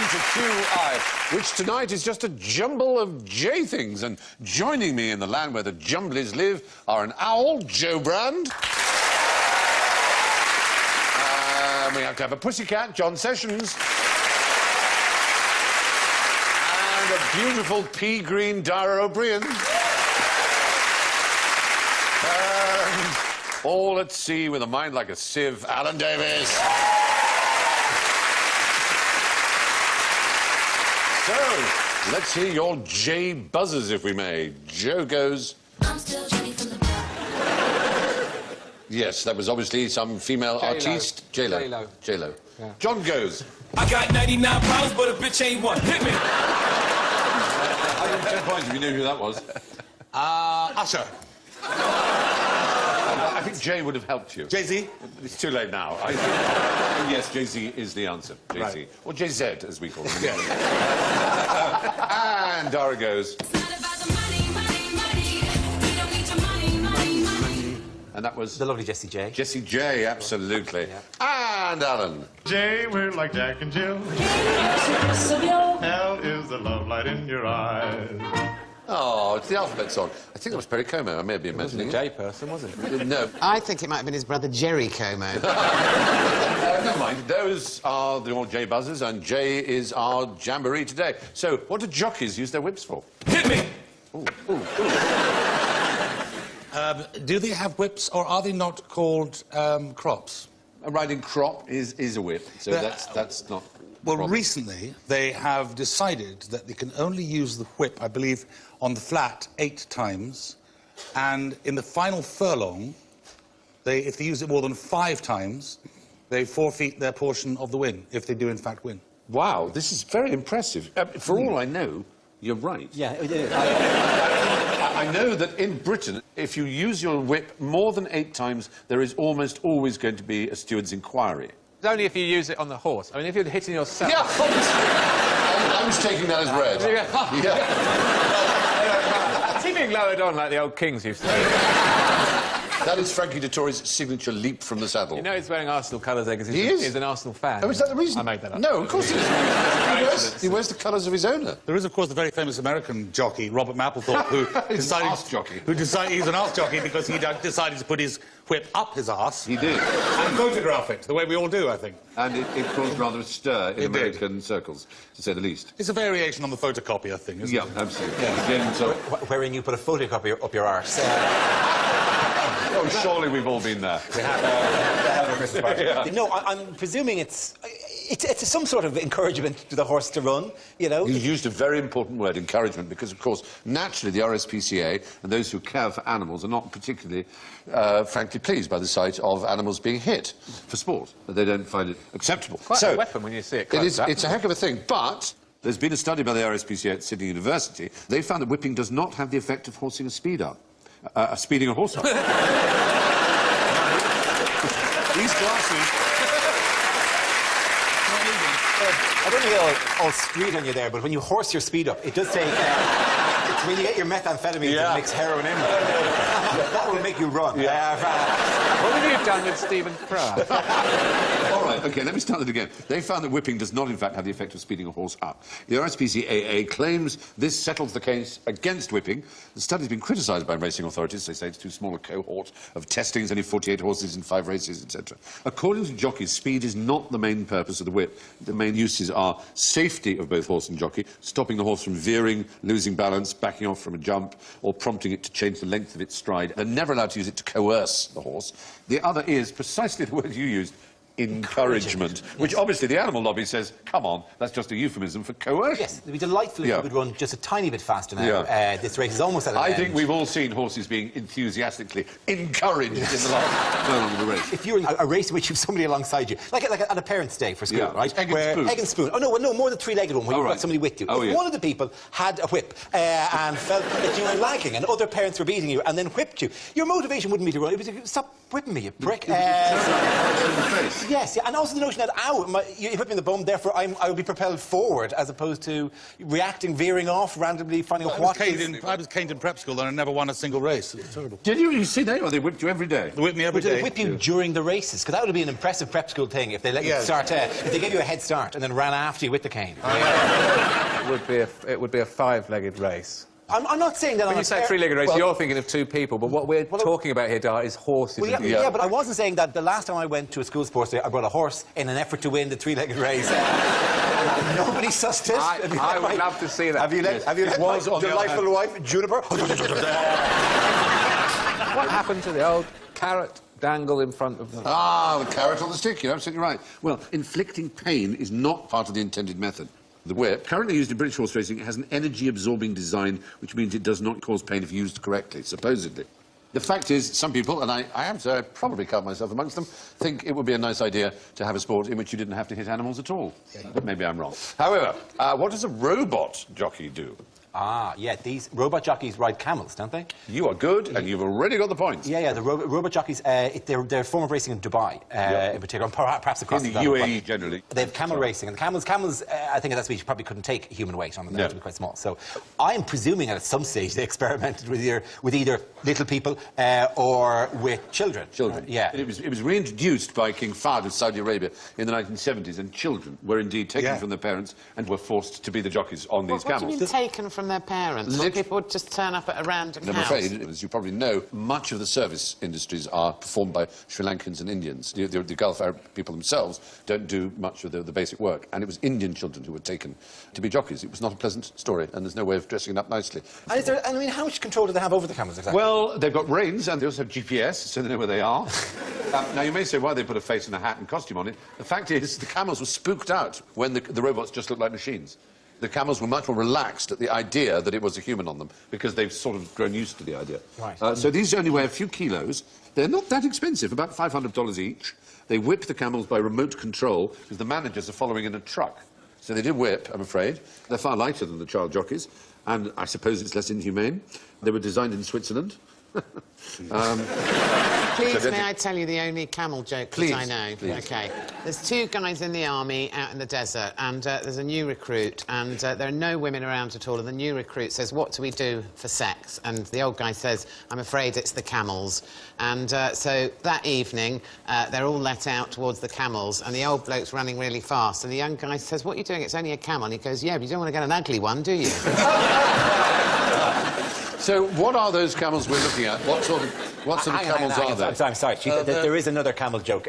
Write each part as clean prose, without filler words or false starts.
to QI, which tonight is just a jumble of J things. And joining me in the land where the Jumblies live are an owl, Joe Brand. We have to have a pussycat, John Sessions. And a beautiful pea-green Dara O'Brien. And all at sea with a mind like a sieve, Alan Davis. So, let's hear your J buzzers, if we may. Joe goes... I'm still Jenny from the back. Yes, that was obviously some female artiste. J-Lo. J-Lo. Yeah. John goes... I got 99 problems, but a bitch ain't one. Hit me! I give 10 points if you knew who that was. Usher. I think Jay would have helped you. Jay-Z? It's too late now. I think, yes, Jay-Z is the answer. Jay-Z. Right. Or Jay-Z, as we call him. Yeah. And Dara goes... It's not about the money, money, money. We don't need your money, money, money. And that was... The lovely Jessie J. Jessie J, absolutely. Yeah. And Alan. Jay, we're like Jack and Jill. Hell is the love light in your eyes. Oh, it's the alphabet song. I think that was Perry Como. I may be imagining It wasn't a J person, was it? No. I think it might have been his brother Jerry Como. Never mind. Those are the old J buzzers, and J is our jamboree today. So, what do jockeys use their whips for? Hit me! Ooh, ooh, ooh. Do they have whips, or are they not called crops? A riding crop is a whip, so that's not... Well, recently, they have decided that they can only use the whip, I believe, on the flat 8 times, and in the final furlong, if they use it more than 5 times, they forfeit their portion of the win, if they do, in fact, win. Wow, this is very impressive. For all I know, you're right. Yeah, it is. I know that in Britain, if you use your whip more than 8 times, there is almost always going to be a steward's inquiry. It's only if you use it on the horse. I mean, if you're hitting yourself... Yeah, obviously. I was taking that as read. Yeah. Is he being lowered on like the old kings used to? That is Frankie Dettori's signature leap from the saddle. You know he's wearing Arsenal colours there because he's an Arsenal fan. Oh, is that the reason? I made that up. No, of course it isn't. He wears the colours of his owner. There is, of course, the very famous American jockey, Robert Mapplethorpe, who decided... arse jockey. He's an arse jockey because he decided to put his whip up his arse. He did. And photograph it, the way we all do, I think. And it caused rather a stir in It American circles, to say the least. It's a variation on the photocopier thing, isn't it? Yeah, absolutely. Yeah. Again, so... Wherein you put a photocopy up your arse. Oh, surely we've all been there. No, I'm presuming it's some sort of encouragement to the horse to run, you know? You used a very important word, encouragement, because, of course, naturally the RSPCA and those who care for animals are not particularly, frankly, pleased by the sight of animals being hit for sport. They don't find it acceptable. Quite a weapon when you see it close up. It's a heck of a thing, but... There's been a study by the RSPCA at Sydney University. They found that whipping does not have the effect of horsing a speed up. Speeding a horse up. These glasses... I don't know all street on you there, but when you horse your speed up, it does take... it's when you get your methamphetamine to mix heroin in with it. That will make you run. What have you done with Stephen Fry? All right, OK, let me start that again. They found that whipping does not, in fact, have the effect of speeding a horse up. The RSPCAA claims this settles the case against whipping. The study's been criticised by racing authorities. They say it's too small a cohort of testings, only 48 horses in 5 races, etc. According to jockeys, speed is not the main purpose of the whip. The main uses are safety of both horse and jockey, stopping the horse from veering, losing balance, backing off from a jump, or prompting it to change the length of its stride. They're never allowed to use it to coerce the horse. The other is precisely the word you used, encouragement, which obviously the animal lobby says, come on, that's just a euphemism for coercion. Yes, it'd be delightful if you could run just a tiny bit faster now. This race is almost at an end. I think we've all seen horses being enthusiastically encouraged in the last furlong of the race. If you're in a race in which you've somebody alongside you, like at a parents' day for school, right? Egg and spoon. Egg and spoon. Oh, no, more than 3-legged one, where you've got somebody with you. If one of the people had a whip and felt that you were lagging and other parents were beating you and then whipped you, your motivation wouldn't be to run. It was to stop whipping me, you prick. In the face. Yes, yeah, and also the notion that, ow, you hit me in the bum, therefore I would be propelled forward as opposed to reacting, veering off, randomly finding out what I was caned in prep school and I never won a single race. It was terrible. Did you? You see that? Or they whipped you every day? They whipped me every Would they day. whip you during the races? Because that would be an impressive prep school thing if they let you start, if they gave you a head start and then ran after you with the cane. It would be a five-legged race. I'm not saying that When I'm you say three-legged race, you're thinking of two people, but what we're talking about here, Dart, is horses. Well, yeah, but I wasn't saying that the last time I went to a school sports day, I brought a horse in an effort to win the three-legged race. Nobody sussed it. I would love to see that. Have you let my delightful wife, Juniper? What happened to the old carrot dangle in front of them? Ah, the carrot on the stick, you're absolutely right. Well, inflicting pain is not part of the intended method. The whip, currently used in British horse racing, has an energy-absorbing design, which means it does not cause pain if used correctly, supposedly. The fact is, some people, and I have to probably count myself amongst them, think it would be a nice idea to have a sport in which you didn't have to hit animals at all. But maybe I'm wrong. However, what does a robot jockey do? Ah, yeah, these robot jockeys ride camels, don't they? You are good, and you've already got the point. Yeah, the robot jockeys, they're a form of racing in Dubai, in particular, and perhaps across In the developed UAE, world. generally. They have camel racing, and camels, I think at that speed, probably couldn't take human weight on them. They have to be quite small. So I'm presuming that at some stage they experimented with either little people or with children. Children. Yeah. It was reintroduced by King Fahd of Saudi Arabia in the 1970s, and children were indeed taken from their parents and were forced to be the jockeys on these What do camels. you mean taken from their parents? Or people would just turn up at a random I'm house? afraid, as you probably know, much of the service industries are performed by Sri Lankans and Indians. The Gulf Arab people themselves don't do much of the basic work, and it was Indian children who were taken to be jockeys. It was not a pleasant story, and there's no way of dressing it up nicely. And I mean, how much control do they have over the camels exactly? Well, they've got reins, and they also have GPS, so they know where they are. Now, you may say, why they put a face and a hat and costume on it. The fact is, the camels were spooked out when the robots just looked like machines. The camels were much more relaxed at the idea that it was a human on them, because they've sort of grown used to the idea. Right. So these only weigh a few kilos. They're not that expensive, about $500 each. They whip the camels by remote control, because the managers are following in a truck. So they did whip, I'm afraid. They're far lighter than the child jockeys, and I suppose it's less inhumane. They were designed in Switzerland. Please, may I tell you the only camel joke that I know? Please. OK. There's two guys in the army out in the desert, and there's a new recruit, and there are no women around at all, and the new recruit says, what do we do for sex? And the old guy says, I'm afraid it's the camels. And so that evening, they're all let out towards the camels, and the old bloke's running really fast, and the young guy says, what are you doing? It's only a camel. And he goes, yeah, but you don't want to get an ugly one, do you? So what are those camels we're looking at? What sort of camels are they? I'm sorry. There is another camel joke.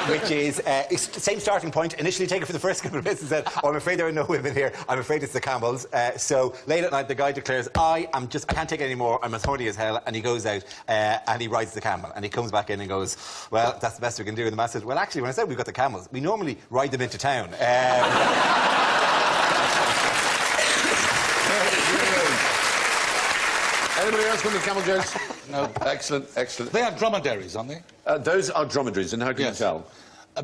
Which is same starting point. Initially taken for the first couple of minutes and said, oh, I'm afraid there are no women here. I'm afraid it's the camels. So late at night, the guy declares, I can't take it anymore. I'm as horny as hell. And he goes out and he rides the camel. And he comes back in and goes, well, that's the best we can do. And the man says, well, actually, when I said we've got the camels, we normally ride them into town. Anybody else got any camel jokes? No. Excellent, excellent. They are dromedaries, aren't they? Those are dromedaries, and how can you tell?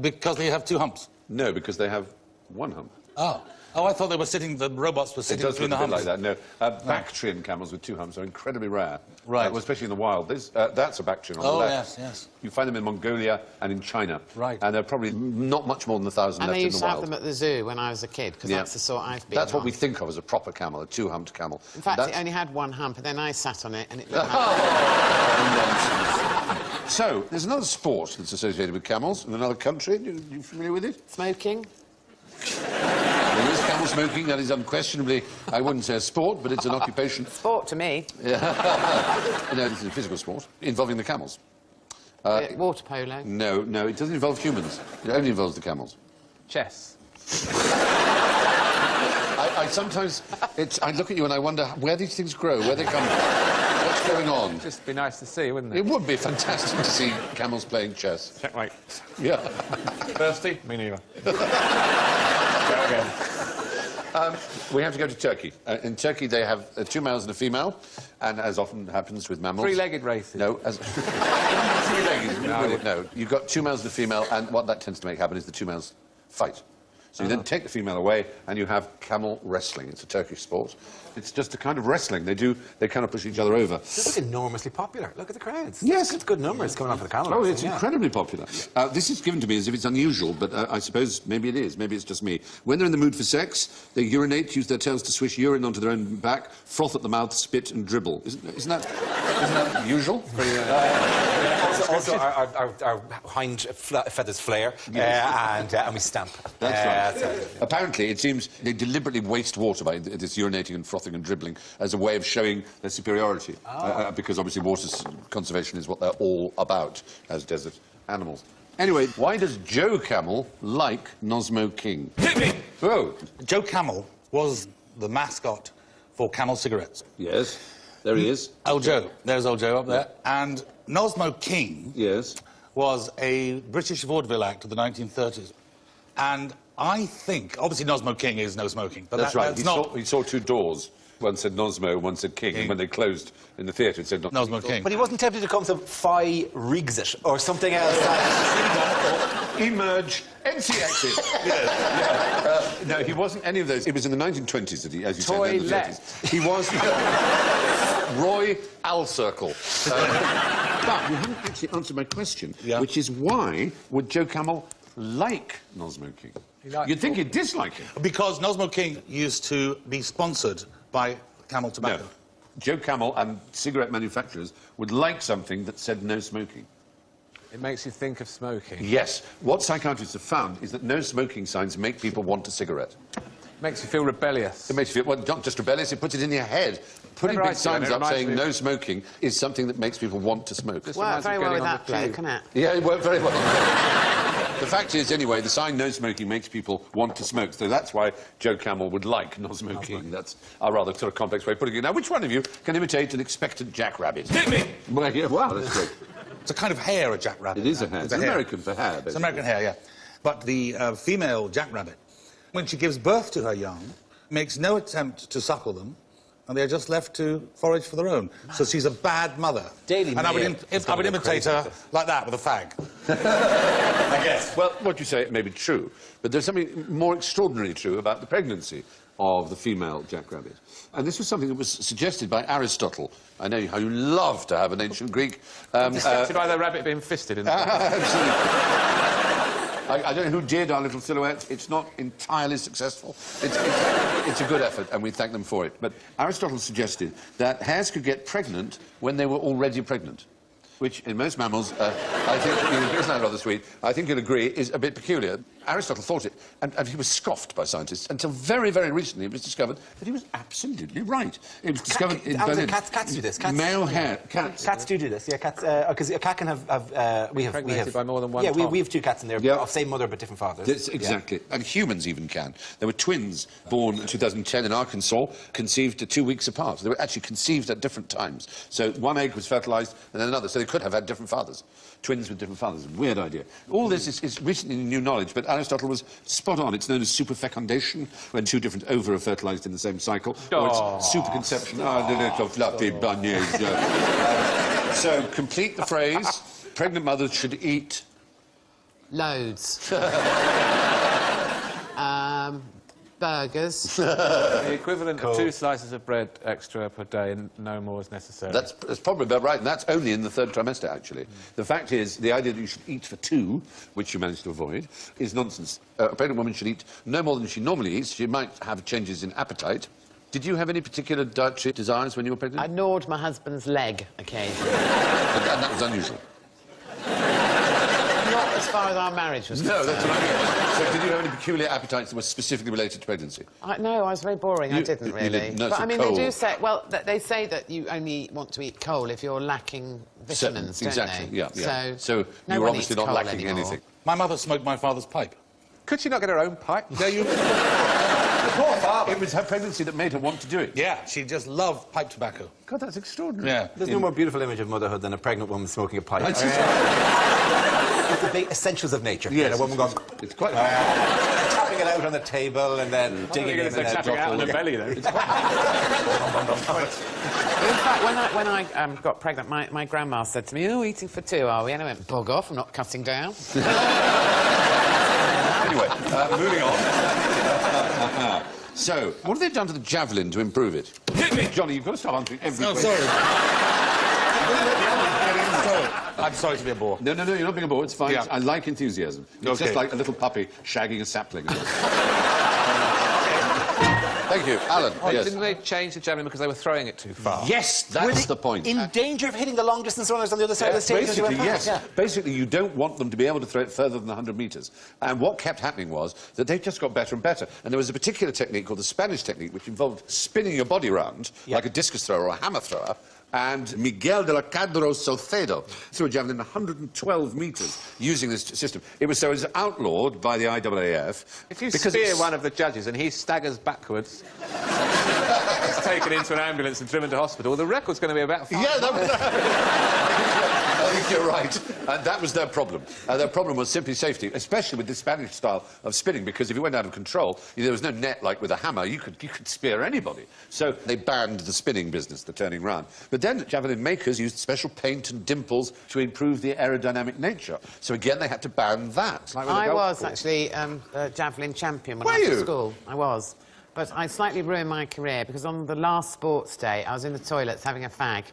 Because they have two humps. No, because they have one hump. Oh. Oh, I thought they were sitting, the robots were sitting between the humps. It does look a bit like that, no. Bactrian camels with two humps are incredibly rare. Right. Well, especially in the wild. That's a Bactrian on the left. Yes, yes. You find them in Mongolia and in China. Right. And there are probably not much more than 1,000 left in the wild. And they used to have them at the zoo when I was a kid, because that's the sort I've been That's what on. we think of as a proper camel, a two-humped camel. In fact, it only had one hump, and then I sat on it, and it looked So, there's another sport that's associated with camels in another country. You familiar with it? Smoking. There is camel smoking. That is unquestionably, I wouldn't say a sport, but it's an occupation. Sport to me. No, this is a physical sport involving the camels. Water polo. No, it doesn't involve humans. It only involves the camels. Chess. I sometimes... I look at you and I wonder where these things grow, where they come from. What's going on? It'd just be nice to see, wouldn't it? It would be fantastic to see camels playing chess. Checkmate. Yeah. Thirsty? Me neither. We have to go to Turkey. In Turkey, they have two males and a female, and as often happens with mammals... Three-legged races? No, three-legged. No, you've got two males and a female, and what that tends to make happen is the two males fight. So you then take the female away and you have camel wrestling. It's a Turkish sport. It's just a kind of wrestling. They kind of push each other over. This is enormously popular. Look at the crowds. Yes. It's good numbers coming off of the camel. Oh, it's yeah. incredibly popular. This is given to me as if it's unusual, but I suppose maybe it is. Maybe it's just me. When they're in the mood for sex, they urinate, use their tails to swish urine onto their own back, froth at the mouth, spit and dribble. Isn't that usual? Also, our hind feathers flare, and we stamp. That's right. Apparently, it seems they deliberately waste water by this urinating and frothing and dribbling as a way of showing their superiority, because obviously water conservation is what they're all about as desert animals. Anyway, why does Joe Camel like Nosmo King? Hit me! Oh, Joe Camel was the mascot for Camel cigarettes. yes, there he is. Old Joe. There's old Joe up there. And Nosmo King Yes. was a British vaudeville act of the 1930s. And I think, obviously Nosmo King is no smoking, but That's right. that's He, not saw two doors. One said Nosmo, one said King. And when they closed in the theatre, it said Nosmo King. But he wasn't tempted to come to Phi Rigsit or something else. Emerge, MC Exit. No, he wasn't any of those. It was in the 1920s that he, as you said, in the Toilet. 30s. He was Roy Alcircle. But you haven't actually answered my question, which is why would Joe Camel like Nosmo King? You'd think he'd dislike him. Because Nosmo King used to be sponsored by Camel Tobacco. No. Joe Camel and cigarette manufacturers would like something that said no smoking. It makes you think of smoking. Yes. What psychiatrists have found is that no smoking signs make people want a cigarette. Makes you feel rebellious. It makes you feel, well, not just rebellious, it puts it in your head. Putting Never big I do, and signs it up reminds saying me of- no smoking is something that makes people want to smoke. This Worked reminds me very of well with getting on that the bloke, tube. couldn't it? Yeah, it worked very well. The fact is, anyway, the sign no smoking makes people want to smoke, so that's why Joe Camel would like Nosmo King. That's a rather sort of complex way of putting it. Now, which one of you can imitate an expectant jackrabbit? Hit me! Well, yeah, wow, that's great. It's a kind of hare, a jackrabbit. It is a hare. It's a hare. American for hare, It's basically. American hare, yeah. But the female jackrabbit, when she gives birth to her young, makes no attempt to suckle them, and they're just left to forage for their own. So she's a bad mother. Daily and I would, Mail is I would gonna go imitate crazy her with this. like that, with a fag. I guess. Well, what you say may be true, but there's something more extraordinarily true about the pregnancy of the female jackrabbit. And this was something that was suggested by Aristotle. I know how you love to have an ancient Greek... Distracted by the rabbit being fisted in the Absolutely. I don't know who did our little silhouette. It's not entirely successful. It's a good effort, and we thank them for it. But Aristotle suggested that hares could get pregnant when they were already pregnant, which in most mammals, I think, isn't that rather sweet? I think you'll agree, is a bit peculiar. Aristotle thought it, and he was scoffed by scientists until very, very recently it was discovered that he was absolutely right. It was discovered in Berlin. Cats do this. Cats, Male hare, cats. Cats do this. Yeah, cats. Because a cat can have. We have. Impregnated by more than one Yeah, we top. have two cats in there, Yeah. of same mother but different fathers. Yes, exactly. And humans even can. There were twins born in 2010 in Arkansas, conceived 2 weeks apart. They were actually conceived at different times. So one egg was fertilised and then another. So they could have had different fathers. Twins with different fathers. Weird idea. All this is recently new knowledge, but Aristotle was spot on. It's known as superfecundation, when two different ova are fertilised in the same cycle. Or it's superconception. Oh, the little fluffy bunnies. So, complete the phrase. Pregnant mothers should eat... Loads. Burgers. The equivalent of 2 slices of bread extra per day, and no more is necessary. That's probably about right, and that's only in the third trimester, actually. The fact is, the idea that you should eat for 2, which you managed to avoid, is nonsense. A pregnant woman should eat no more than she normally eats. She might have changes in appetite. Did you have any particular dietary desires when you were pregnant? I gnawed my husband's leg occasionally. And that was unusual. Not as far as our marriage was No, concerned. that's what I mean. So did you have any peculiar appetites that were specifically related to pregnancy? No, I was very boring. I You- didn't you really. didn't- no, but so I mean, coal. they do say. Well, they say that you only want to eat coal if you're lacking vitamins, don't exactly, they? yeah. So no you were one obviously eats not coal lacking anymore. anything. My mother smoked my father's pipe. Could she not get her own pipe? Yeah, you... Poor father. It was her pregnancy that made her want to do it. Yeah, she just loved pipe tobacco. God, that's extraordinary. Yeah. There's no more beautiful image of motherhood than a pregnant woman smoking a pipe. That's It's the big essentials of nature. Yes. And a woman goes, It's quite... tapping it out on the table and then digging in and then tapping out on the dropping it. belly, though. In fact, when I got pregnant, my grandma said to me, "Oh, eating for 2, are we?" And I went, "Bog off! I'm not cutting down." Anyway, moving on. So, what have they done to the javelin to improve it? Hit me! Johnny, you've got to stop answering every No, question. sorry. I'm sorry to be a bore. No, you're not being a bore. It's fine. Yeah. I like enthusiasm. It's Okay. just like a little puppy shagging a sapling. Thank you. Alan, yes. Didn't they change the javelin because they were throwing it too far? Yes, Were that's they the point. In danger of hitting the long distance runners on the other side of the stage as they Basically, went past? yes. Basically, you don't want them to be able to throw it further than 100 metres. And what kept happening was that they just got better and better. And there was a particular technique called the Spanish technique, which involved spinning your body round like a discus thrower or a hammer thrower. And Miguel de la Cadro Salcedo threw a javelin 112 metres using this system. It was outlawed by the IAAF. If you spear one of the judges and he staggers backwards, he's taken into an ambulance and driven to hospital, the record's going to be about 5 Yeah, that was... I think you're right. And that was their problem. Their problem was simply safety, especially with the Spanish style of spinning, because if you went out of control, there was no net like with a hammer. You could spear anybody. So they banned the spinning business, the turning round. But then javelin makers used special paint and dimples to improve the aerodynamic nature. So again, they had to ban that. I was actually a javelin champion when I was at school. I was. But I slightly ruined my career because on the last sports day, I was in the toilets having a fag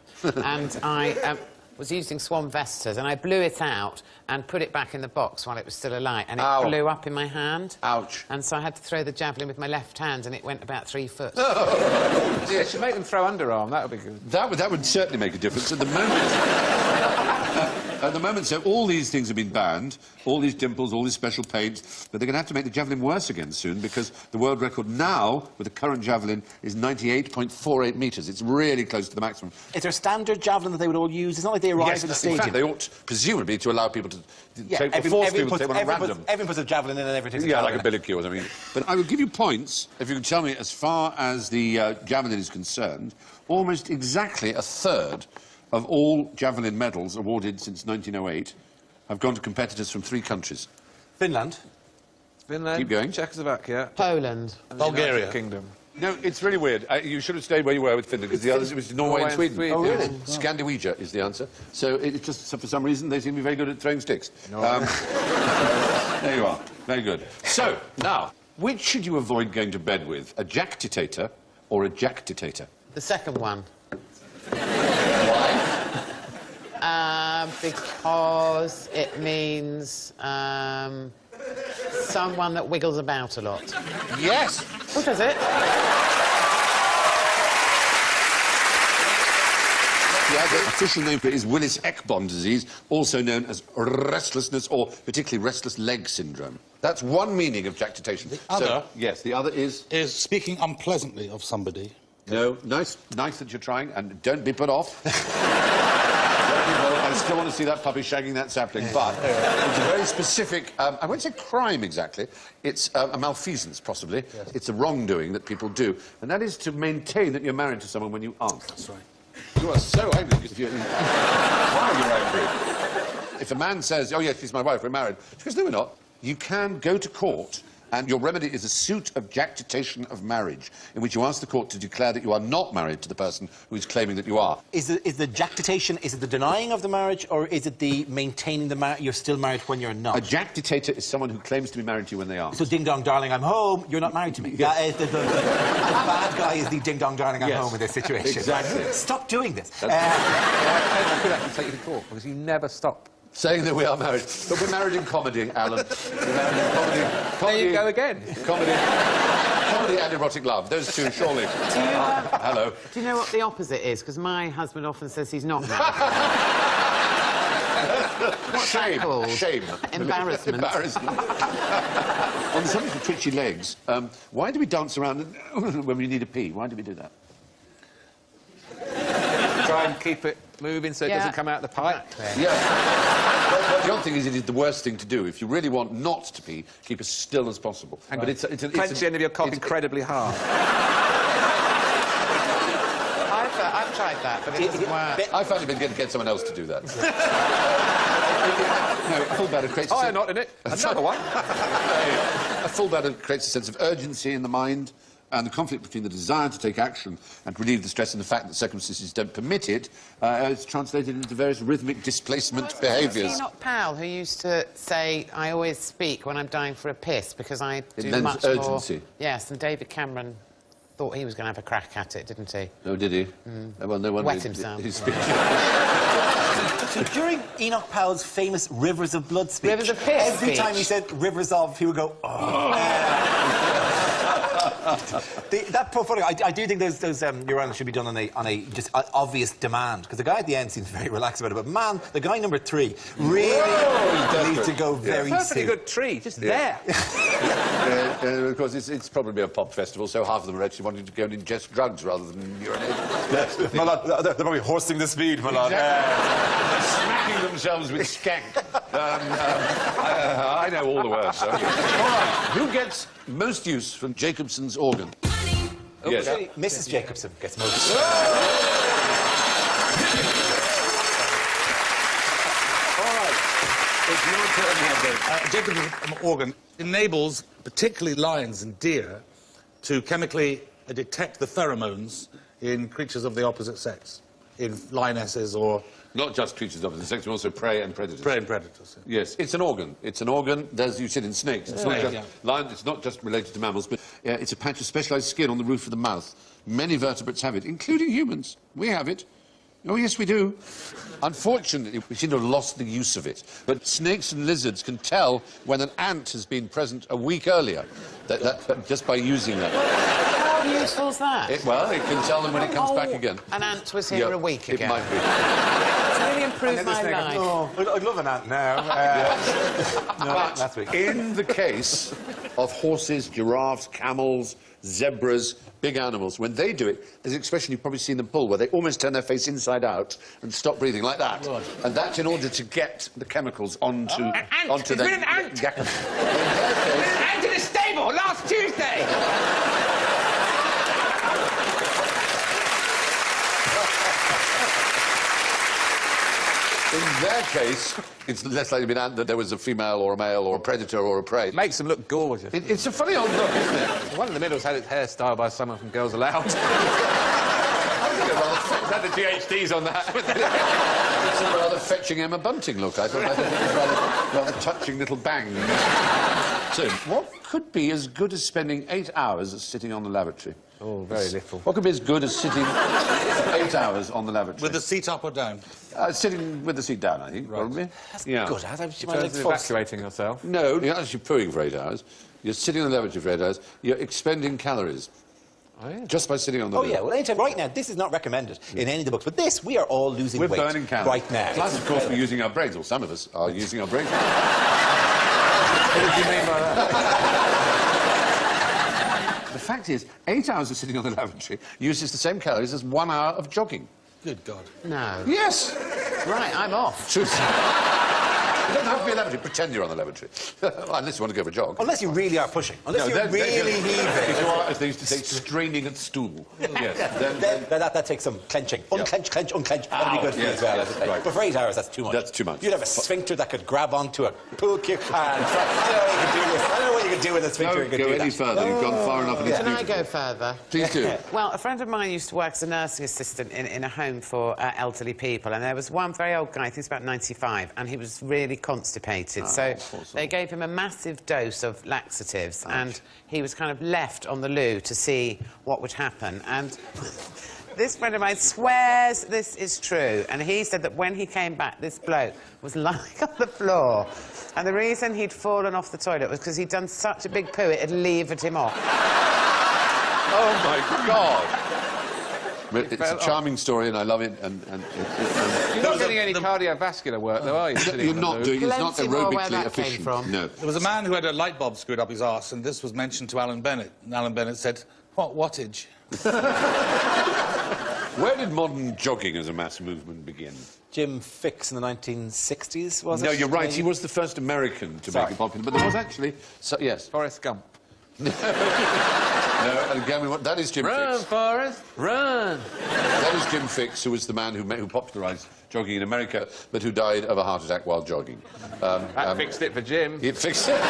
and I was using Swan Vestas and I blew it out and put it back in the box while it was still alight and it blew up in my hand. Ouch. And so I had to throw the javelin with my left hand and it went about 3 foot. They should make them throw underarm, that would be good. That would certainly make a difference. At the moment... At the moment, so all these things have been banned, all these dimples, all these special paints, but they're going to have to make the javelin worse again soon because the world record now, with the current javelin, is 98.48 metres. It's really close to the maximum. Is there a standard javelin that they would all use? It's not like they arrive at the in stadium. fact, they ought, presumably, to allow people to take... Everyone people to take one at random. everyone puts a javelin in and everything. Yeah, like a billy cue or something. But I will give you points if you can tell me, as far as the javelin is concerned, almost exactly a third of all javelin medals awarded since 1908 have gone to competitors from 3 countries. Finland. Finland, Keep going. Czechoslovakia, Poland. and the Bulgaria. United Kingdom. No, it's really weird. You should have stayed where you were with Finland, because the others, it was Norway and Sweden. Oh, really? Scandinavia is the answer. So it's just, for some reason, they seem to be very good at throwing sticks. There you are. Very good. So, now, which should you avoid going to bed with? A jactitator or a jactitator? The second one. Because it means someone that wiggles about a lot. Yes! What does it? Yeah, the official name for it is Willis-Ekbom disease, also known as restlessness or particularly restless leg syndrome. That's one meaning of jactitation. The other? Yes, the other is... Is speaking unpleasantly of somebody. No, nice that you're trying, and don't be put off. I still want to see that puppy shagging that sapling, but it's a very specific, I won't say crime exactly, it's a malfeasance, possibly. Yes. It's a wrongdoing that people do, and that is to maintain that you're married to someone when you aren't. That's right. You are so angry. If you're... Why are you angry? If a man says, oh, yes, she's my wife, we're married, she goes, no, we're not. You can go to court, and your remedy is a suit of jactitation of marriage, in which you ask the court to declare that you are not married to the person who is claiming that you are. Is the jactitation, is it the denying of the marriage, or is it the maintaining the marriage, you're still married when you're not? A jactitator is someone who claims to be married to you when they aren't. So ding dong darling, I'm home, you're not married to me. Yes. That is the bad guy is the ding dong darling, I'm home in this situation. Exactly. Stop doing this. I could actually take you to court because you never stop. Saying that we are married. But we're married in comedy, Alan. We're married in comedy. There you go again. Comedy and erotic love. Those two, surely. Hello. Do you know what the opposite is? Because my husband often says he's not married. What's that called? Shame. Embarrassment. Embarrassment. On the subject of twitchy legs, why do we dance around when we need a pee? Why do we do that? Try and keep it moving so it doesn't come out the pipe. Exactly. Yeah. But the odd thing is, it is the worst thing to do. If you really want not to pee, keep as still as possible. And but clench the end of your cock incredibly hard. I've tried that, but it doesn't work. I found it been good to get someone else to do that. No, a full bladder creates... I'm not in it. Another one. A full bladder creates a sense of urgency in the mind. And the conflict between the desire to take action and to relieve the stress and the fact that circumstances don't permit it is translated into various rhythmic displacement behaviours. Enoch Powell, who used to say, I always speak when I'm dying for a piss because I do lends much urgency. more... Yes, and David Cameron thought he was going to have a crack at it, didn't he? Oh, did he? Well, no wonder Wet himself. So during Enoch Powell's famous Rivers of Blood speech... Rivers of Piss Every time he said Rivers of, he would go, that poor funny. I do think those Your Honor should be done on a just obvious demand, because the guy at the end seems very relaxed about it. But man, the guy number 3 really needs to go very Perfectly soon. good tree, just there. Of course, it's probably a pop festival, so half of them are actually wanting to go and ingest drugs rather than urinate. My lord, they're probably horsing the speed, my lord. Smacking themselves with skank. I know all the words. So. All right, who gets most use from Jacobson's organ? Yes. Mrs. Jacobson gets most. It's your turn now, Dave. Jacobson's organ enables particularly lions and deer to chemically detect the pheromones in creatures of the opposite sex, in lionesses or... Not just creatures of the sex, but also prey and predators. Prey and predators. Yeah. Yes, it's an organ. It's an organ, as you said, in snakes. It's not just lion, it's not just related to mammals, but it's a patch of specialised skin on the roof of the mouth. Many vertebrates have it, including humans. We have it. Oh, yes, we do. Unfortunately, we seem to have lost the use of it. But snakes and lizards can tell when an ant has been present a week earlier, just by using that. How useful is that? It can tell them when it comes back again. An ant was here a week ago. It might be. It's really improved my life. Oh, I'd love an ant now. No, last week. In the case of horses, giraffes, camels, zebras, big animals, when they do it, there's an expression you've probably seen them pull, where they almost turn their face inside out and stop breathing like that. God. And that's in order to get the chemicals onto An ant! the... There's been an ant! There's been an ant in a stable last Tuesday! In their case, it's less likely to be an ant that there was a female or a male or a predator or a prey. Makes them look gorgeous. It's a funny old look, isn't it? The one in the middle's had its hair styled by someone from Girls Aloud. Had the GHDs on that. It's a rather fetching Emma Bunting look. I thought it was rather touching little bang. So, what could be as good as spending 8 hours sitting on the lavatory? Oh, very little. What could be as good as sitting 8 hours on the lavatory? With the seat up or down? Sitting with the seat down, I think, probably. That's Yeah. good. In terms of evacuating yourself. No, you're actually pooing for 8 hours. You're sitting on the lavatory for 8 hours. You're expending calories. Oh, yeah. Just by sitting on the... Oh, yeah, well, anytime, right now, this is not recommended in any of the books, but this, we are all losing We're weight burning calories. right now. Plus, of course, we're using our brains, or some of us are using our brains. What did you mean by that? The fact is, 8 hours of sitting on the lavatory uses the same calories as 1 hour of jogging. Good God. No. Yes! Right, I'm off. Truth. You don't have to be a lavatory. Pretend you're on the lavatory. Unless you want to go for a jog. Unless you really are pushing. Unless you're really heaving. If you are, as they used to say, straining at stool. Yes. Then that takes some clenching. Unclench, clench, unclench. That'd be good for you as well. yes, right. But for 8 hours, that's too much. That's too much. You'd have a sphincter that could grab onto a pool cue and try. I know what you could do with a sphincter. Don't go any further. You've gone far enough. Can I go further? Please do. Well, a friend of mine used to work as a nursing assistant in a home for elderly people, and there was one very old guy, I think he was about 95, and he was really constipated. So they gave him a massive dose of laxatives, and he was kind of left on the loo to see what would happen. And this friend of mine swears this is true, and he said that when he came back, this bloke was lying on the floor, and the reason he'd fallen off the toilet was because he'd done such a big poo it had levered him off. Oh, my God. It's a charming story, and I love it. You're not getting any cardiovascular work, though, are you? You're not doing. It's not Plenty more where aerobically that came efficient. from. No. There was a man who had a light bulb screwed up his arse, and this was mentioned to Alan Bennett. And Alan Bennett said, "What wattage?" Where did modern jogging as a mass movement begin? Jim Fixx in the 1960s, was it? No, you're right. He was the first American to make it popular, but there was actually... yes. Forrest Gump. No, and again, that is Jim Run, Fix. Forrest, run. That is Jim Fix, who was the man who popularised jogging in America, but who died of a heart attack while jogging. That fixed it for Jim. It fixed it.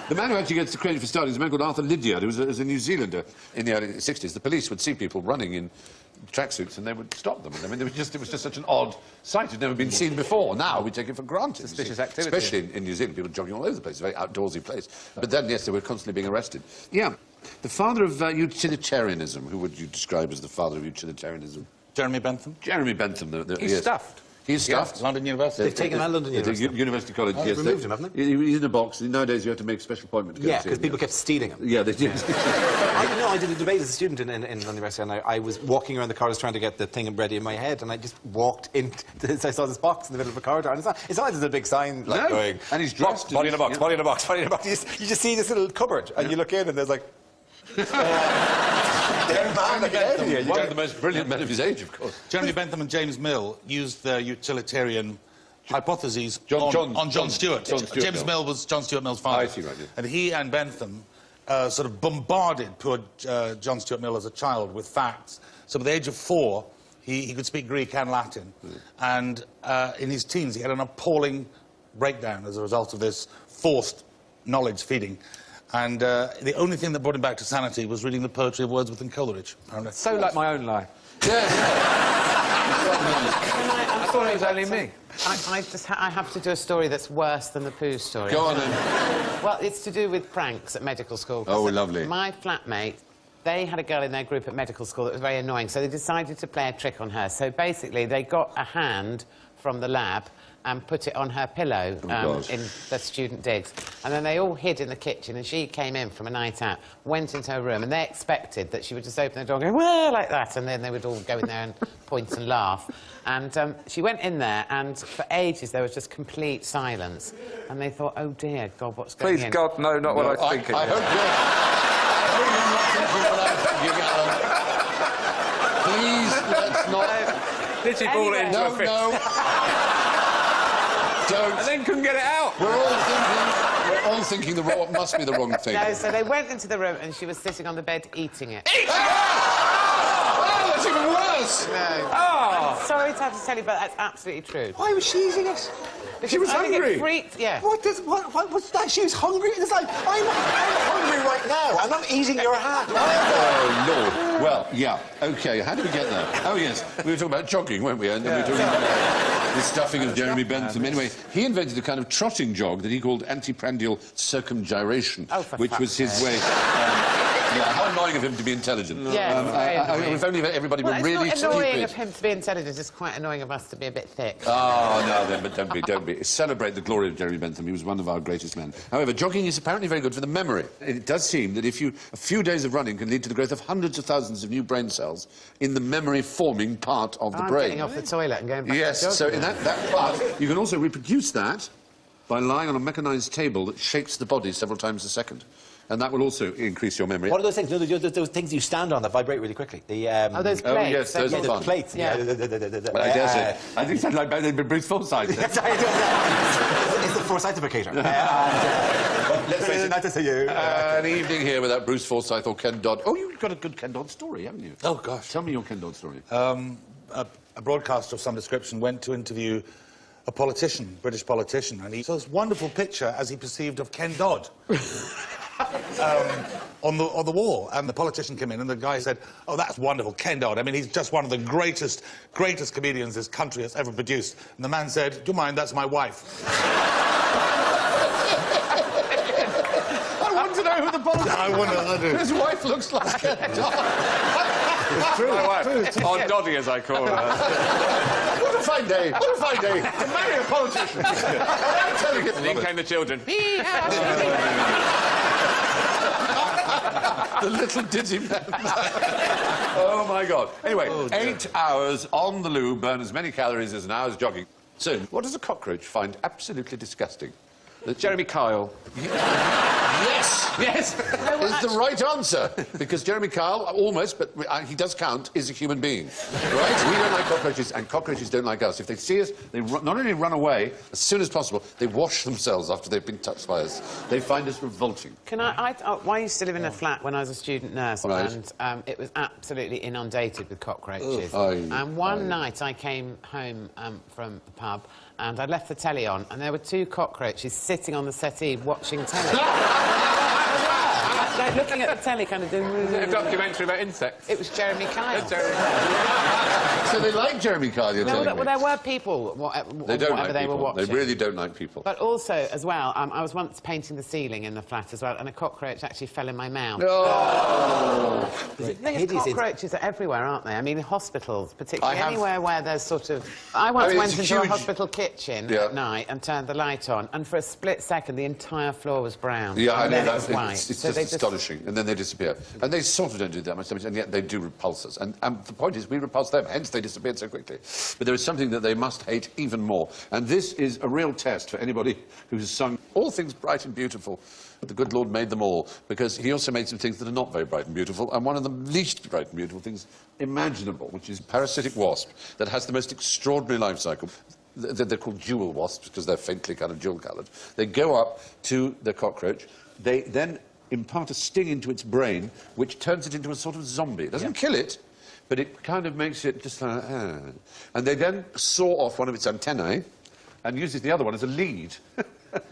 The man who actually gets the credit for starting is a man called Arthur Lydiard, who was a New Zealander in the early 60s. The police would see people running in tracksuits and they would stop them. I mean, it was just such an odd sight. It had never been seen before. Now we take it for granted. Suspicious activity. Especially in New Zealand, people jogging all over the place. It's a very outdoorsy place. But then, yes, they were constantly being arrested. Yeah. The father of utilitarianism. Who would you describe as the father of utilitarianism? Jeremy Bentham. Jeremy Bentham. He's yes. stuffed. He's stuffed. London University. They've taken him out of London University. University College, yes. removed him, haven't they? He's in a box. Nowadays, you have to make a special appointment to go Yeah, see because him, people kept stealing him. Yeah, they did. I did a debate as a student in London University, and I was walking around the corridors trying to get the thing ready in my head, and I just walked in. I saw this box in the middle of a corridor, and it's not like there's a big sign like going. And he's dressed. Body in a box, body in a box, body in a box. You just see this little cupboard, and you look in, and there's like. One of the most brilliant men of his age, of course. Jeremy Bentham and James Mill used their utilitarian hypotheses John Stewart. James Mill was John Stuart Mill's father. I see, right, yeah. And he and Bentham sort of bombarded poor John Stuart Mill as a child with facts. So by the age of 4, he could speak Greek and Latin. And in his teens, he had an appalling breakdown as a result of this forced knowledge feeding. And the only thing that brought him back to sanity was reading the poetry of Wordsworth and Coleridge, apparently. So like my own life. Yes. I thought it was only me. I have to do a story that's worse than the poo story. Go on, then. Well, it's to do with pranks at medical school. Oh, lovely. My flatmate, they had a girl in their group at medical school that was very annoying, so they decided to play a trick on her. So basically, they got a hand from the lab and put it on her pillow in the student digs. And then they all hid in the kitchen, and she came in from a night out, went into her room, and they expected that she would just open the door and go, well, like that, and then they would all go in there and point and laugh. And she went in there, and for ages there was just complete silence. And they thought, oh, dear God, what's going on? Please, God, no, not what I think. I hope you're... Please, let's not... Did she fall Anyway. into a fit? No. Don't. And then couldn't get it out. We're all thinking what must be the wrong thing. No, so they went into the room, and she was sitting on the bed eating it. Oh, that's even worse! No. Oh. I'm sorry to have to tell you, but that's absolutely true. Why was she eating it? She was I think hungry. It freaked, yeah. What was that? She was hungry. It's like, I'm hungry right now. I'm not eating your hand. Oh, Lord. Well, yeah. OK, how did we get there? Oh, yes. We were talking about jogging, weren't we? And we were talking about the stuffing of Jeremy Bentham. Anyway, he invented a kind of trotting jog that he called antiprandial circumgyration, which was his way... yeah, how annoying of him to be intelligent. Yeah, if only everybody were really it's not annoying stupid. of him to be intelligent, it's quite annoying of us to be a bit thick. Oh, no, then, but don't be. Celebrate the glory of Jeremy Bentham. He was one of our greatest men. However, jogging is apparently very good for the memory. It does seem that a few days of running can lead to the growth of hundreds of thousands of new brain cells in the memory-forming part of the I'm brain. getting off the toilet and going back Yes, to so jogging. in that part, you can also reproduce that by lying on a mechanised table that shakes the body several times a second. And that will also increase your memory. What are those things? Those things you stand on that vibrate really quickly. The Oh, those plates. Oh, yes, those are the fun. plates. Yeah. I guess it. I think it's like Bruce Forsyth. It's the Forsythificator. Let's face it, not to see you. An evening here without Bruce Forsyth or Ken Dodd. Oh, you've got a good Ken Dodd story, haven't you? Oh, gosh. Tell me your Ken Dodd story. A broadcaster of some description went to interview a politician, British politician, and he saw this wonderful picture, as he perceived, of Ken Dodd. On the wall, and the politician came in, and the guy said, "Oh, that's wonderful, Ken Dodd. I mean, he's just one of the greatest comedians this country has ever produced." And the man said, "Do you mind? That's my wife." I want to know who the politician I wonder. I do. His wife looks like Ken Dodd. It's true. My wife. Aunt Doddy, as I call her. What a fine day. What a fine day to marry a politician. I'm telling you. And in came the children. The little dizzy man. Oh, my God. Anyway, 8 hours on the loo burn as many calories as an hour's jogging. So, what does a cockroach find absolutely disgusting? Jeremy Kyle. You Yes, yes, is the right answer. Because Jeremy Kyle, almost, but he does count, is a human being. Right? We don't like cockroaches, and cockroaches don't like us. If they see us, they not only run away as soon as possible, they wash themselves after they've been touched by us. They find us revolting. Can I used to live in a flat when I was a student nurse, Right. and it was absolutely inundated with cockroaches. And one night I came home from the pub, and I'd left the telly on, and there were 2 cockroaches sitting on the settee watching telly. Like looking at the telly, kind of doing... Is it a documentary about insects? It was Jeremy Kyle. So they like Jeremy Kyle, you're telling me? Well, there were people, They don't like whatever they were people. watching. They really don't like people. But also, as well, I was once painting the ceiling in the flat as well, and a cockroach actually fell in my mouth. Oh! The thing is, cockroaches are everywhere, aren't they? I mean, in hospitals, particularly anywhere where there's sort of... I once went into a hospital kitchen at night and turned the light on, and for a split second, the entire floor was brown. Yeah, I know, then that's it was white. it's So just astonishing. And then they disappear. And they sort of don't do that much damage, and yet they do repulse us. And the point is, we repulse them, hence they disappeared so quickly. But there is something that they must hate even more. And this is a real test for anybody who has sung all things bright and beautiful. The good Lord made them all, because he also made some things that are not very bright and beautiful, and one of the least bright and beautiful things imaginable, which is parasitic wasp, that has the most extraordinary life cycle. They're called jewel wasps, because they're faintly kind of jewel-coloured. They go up to the cockroach. They then impart a sting into its brain, which turns it into a sort of zombie. It doesn't kill it, but it kind of makes it just like... And they then saw off one of its antennae and uses the other one as a lead,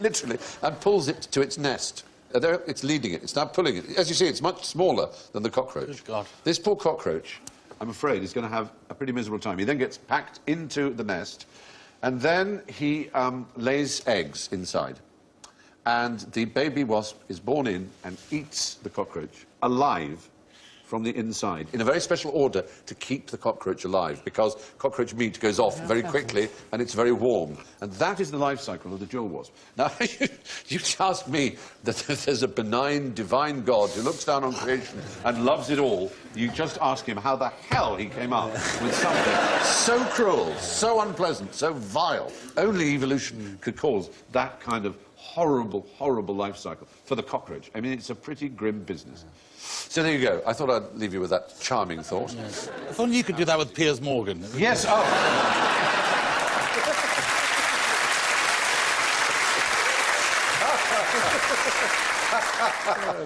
literally, and pulls it to its nest. There, it's leading it. It's now pulling it. As you see, it's much smaller than the cockroach. Good God. This poor cockroach, I'm afraid, is going to have a pretty miserable time. He then gets packed into the nest, and then he lays eggs inside. And the baby wasp is born in and eats the cockroach alive from the inside, in a very special order to keep the cockroach alive, because cockroach meat goes off very quickly and it's very warm. And that is the life cycle of the jewel wasp. Now, you ask me that there's a benign, divine God who looks down on creation and loves it all. You just ask him how the hell he came up with something so cruel, so unpleasant, so vile. Only evolution could cause that kind of horrible, horrible life cycle for the cockroach. I mean, it's a pretty grim business. So there you go. I thought I'd leave you with that charming thought. Yes. If only you could do that with Piers Morgan. Yes, oh.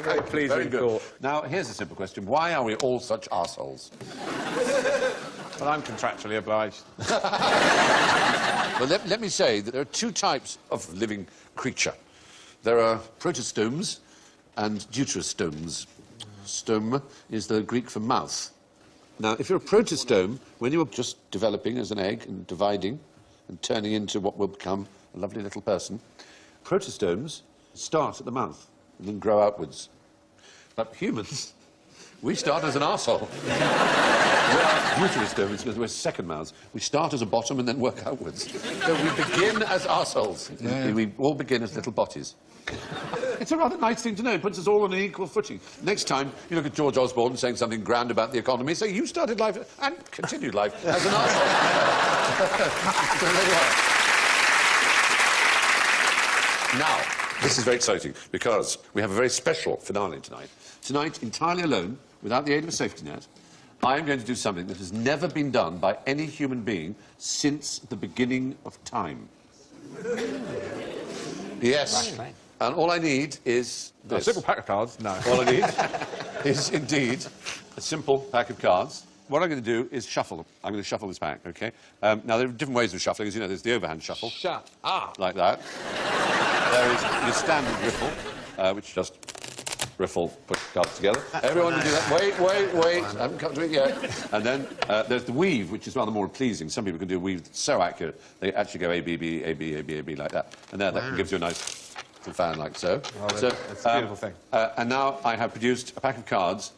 Very pleasing Very good. thought. Now, here's a simple question. Why are we all such arseholes? Well, I'm contractually obliged. Well, let me say that there are 2 types of living creature. There are protostomes and deuterostomes. Stome is the Greek for mouth. Now, if you're a protostome, when you're just developing as an egg and dividing and turning into what will become a lovely little person, protostomes start at the mouth and then grow outwards. But humans, we start as an arsehole. We're deuterostomes because we're second mouths. We start as a bottom and then work outwards. So we begin as arseholes. Yeah. We all begin as little botties. It's a rather nice thing to know. It puts us all on an equal footing. Next time you look at George Osborne saying something grand about the economy, say you started life and continued life as an arsehole. So there you are. Now, this is very exciting because we have a very special finale tonight. Tonight, entirely alone, without the aid of a safety net, I am going to do something that has never been done by any human being since the beginning of time. Yes. Right. And all I need is this. A simple pack of cards? No. All I need is, indeed, a simple pack of cards. What I'm going to do is shuffle them. I'm going to shuffle this pack, OK? Now, there are different ways of shuffling. As you know, there's the overhand shuffle. Shut up. Like that. There is your standard riffle, which just riffle, put cards together. Everyone can do that. Wait. I haven't come to it yet. And then there's the weave, which is rather more pleasing. Some people can do a weave that's so accurate, they actually go A, B, B, A, B, A, B, A, B, like that. And there, that gives you a nice little fan like so. Oh, so it's a beautiful thing. And now I have produced a pack of cards.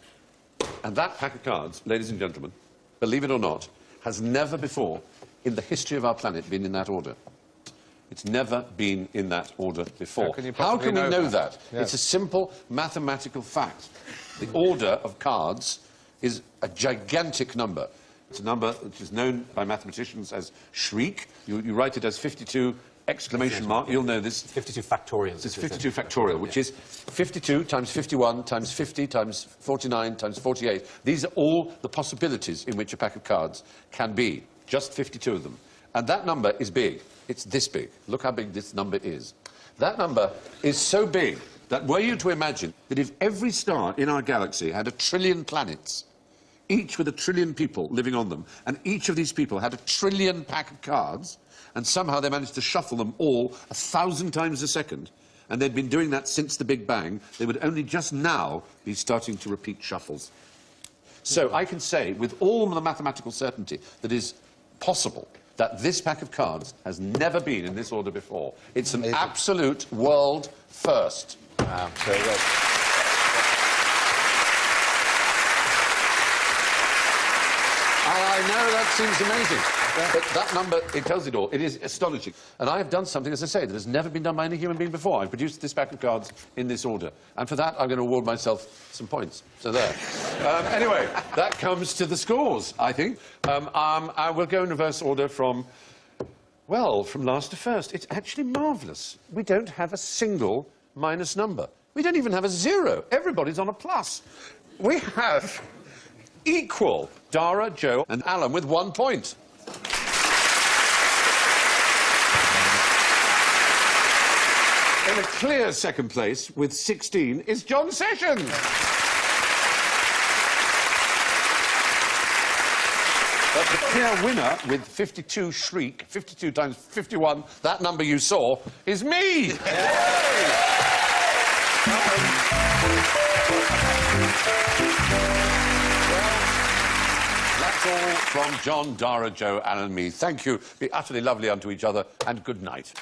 And that pack of cards, ladies and gentlemen, believe it or not, has never before in the history of our planet been in that order. It's never been in that order before. How can we know that? Yes. It's a simple mathematical fact. The order of cards is a gigantic number. It's a number which is known by mathematicians as shriek. You write it as 52 exclamation mark, you'll know this. 52 factorial. It's 52 factorial, which is 52 times 51 times 50 times 49 times 48. These are all the possibilities in which a pack of cards can be. Just 52 of them. And that number is big. It's this big. Look how big this number is. That number is so big that were you to imagine that if every star in our galaxy had 1 trillion planets, each with 1 trillion people living on them, and each of these people had 1 trillion pack of cards, and somehow they managed to shuffle them all 1,000 times a second, and they'd been doing that since the Big Bang, they would only just now be starting to repeat shuffles. So I can say with all the mathematical certainty that is possible that this pack of cards has never been in this order before. It's an absolute world first. Wow, very good. I know that seems amazing, but that number, it tells it all. It is astonishing. And I have done something, as I say, that has never been done by any human being before. I've produced this pack of cards in this order. And for that, I'm going to award myself some points. So there. Anyway, that comes to the scores, I think. I will go in reverse order from, well, from last to first. It's actually marvellous. We don't have a single minus number. We don't even have a 0. Everybody's on a plus. We have equal Dara, Joe and Alan with 1 point. In a clear second place with 16 is John Sessions. But the clear winner with 52 shriek, 52 times 51, that number you saw, is me. That's all from John, Dara, Joe, Alan and me. Thank you. Be utterly lovely unto each other, and good night.